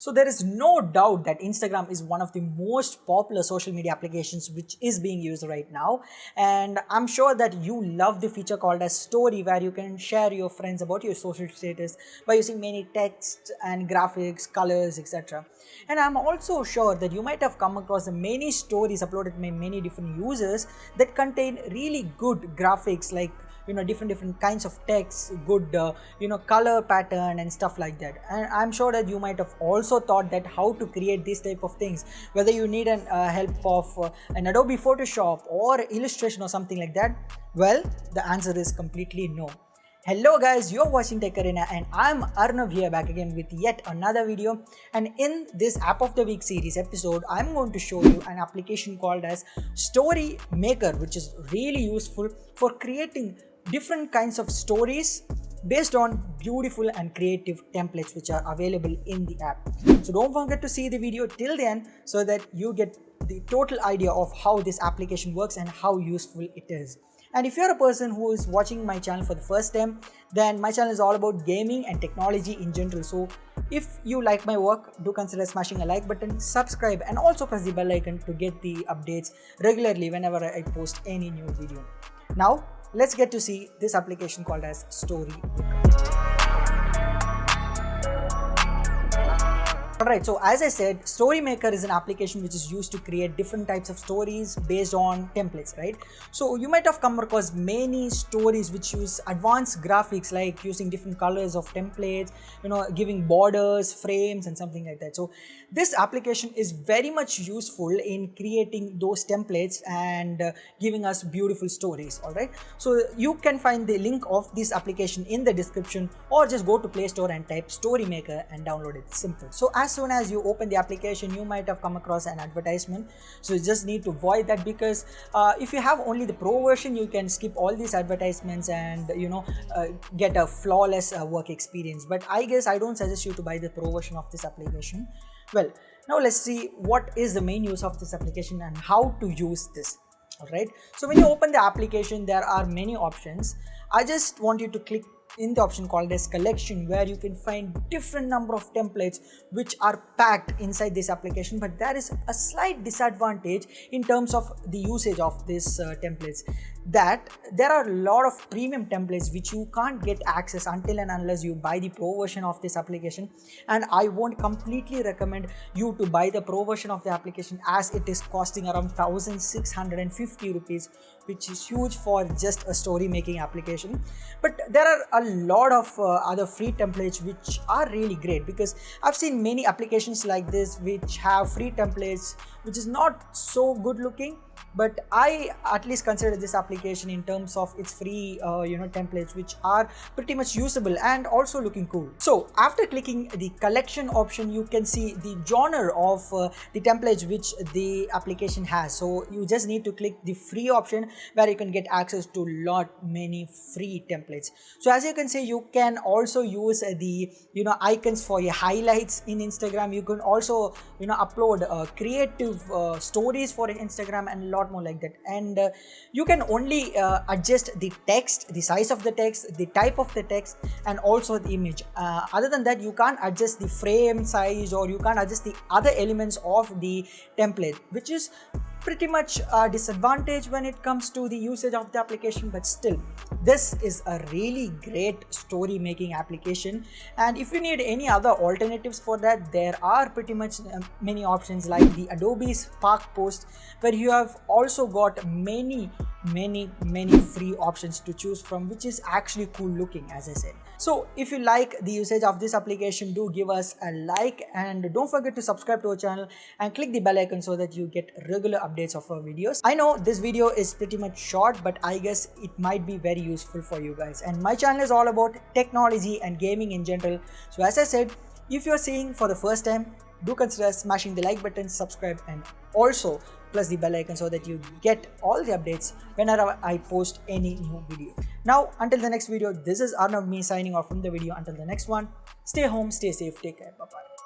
So there is no doubt that Instagram is one of the most popular social media applications which is being used right now, and I'm sure that you love the feature called as story, where you can share your friends about your social status by using many text and graphics, colors, etc. And I'm also sure that you might have come across the many stories uploaded by many different users that contain really good graphics, like different kinds of text, good color pattern and stuff like that. And I'm sure that you might have also thought that how to create these type of things, whether you need an help of an Adobe Photoshop or illustration or something like that. Well, the answer is completely no. Hello guys, you're watching Tech Arena and I'm Arnav here, back again with yet another video. And in this App of the Week series episode, I'm going to show you an application called as Storymaker, which is really useful for creating different kinds of stories based on beautiful and creative templates which are available in the app. So don't forget to see the video till the end so that you get the total idea of how this application works and how useful it is. And if you're a person who is watching my channel for the first time, then my channel is all about gaming and technology in general. So if you like my work, do consider smashing a like button, subscribe, and also press the bell icon to get the updates regularly whenever I post any new video. Now let's get to see this application called as Storymaker. Alright, so as I said, Storymaker is an application which is used to create different types of stories based on templates, right? So you might have come across many stories which use advanced graphics, like using different colors of templates, giving borders, frames and something like that. So this application is very much useful in creating those templates and giving us beautiful stories, alright? So you can find the link of this application in the description, or just go to Play Store and type Storymaker and download it. Simple. So as soon as you open the application, you might have come across an advertisement, so you just need to avoid that, because if you have only the pro version, you can skip all these advertisements and get a flawless work experience. But I guess I don't suggest you to buy the pro version of this application. Well, now let's see what is the main use of this application and how to use this. Alright, so when you open the application, there are many options. I just want you to click in the option called as collection, where you can find different number of templates which are packed inside this application. But there is a slight disadvantage in terms of the usage of these templates, that there are a lot of premium templates which you can't get access until and unless you buy the pro version of this application. And I won't completely recommend you to buy the pro version of the application, as it is costing around 1650 rupees, which is huge for just a story making application. But there are a lot of other free templates which are really great, because I've seen many applications like this which have free templates which is not so good looking, but I at least consider this application in terms of its free templates, which are pretty much usable and also looking cool. So after clicking the collection option, you can see the genre of the templates which the application has. So you just need to click the free option, where you can get access to many free templates. So as you can see, you can also use the icons for your highlights in Instagram. You can also upload creative stories for Instagram and lot more like that. And you can only adjust the text, the size of the text, the type of the text, and also the image. Other than that, you can't adjust the frame size, or you can't adjust the other elements of the template, which is pretty much a disadvantage when it comes to the usage of the application. But still, this is a really great story making application. And if you need any other alternatives for that, there are pretty much many options, like the Adobe Spark Post, where you have also got many free options to choose from, which is actually cool looking, as I said. So if you like the usage of this application, do give us a like, and don't forget to subscribe to our channel and click the bell icon so that you get regular updates of our videos. I know this video is pretty much short, but I guess it might be very useful for you guys. And my channel is all about technology and gaming in general. So as I said, if you're seeing for the first time, do consider smashing the like button, subscribe, and also plus the bell icon so that you get all the updates whenever I post any new video. Now, until the next video, this is Arnav, me signing off from the video. Until the next one, stay home, stay safe, take care, bye bye.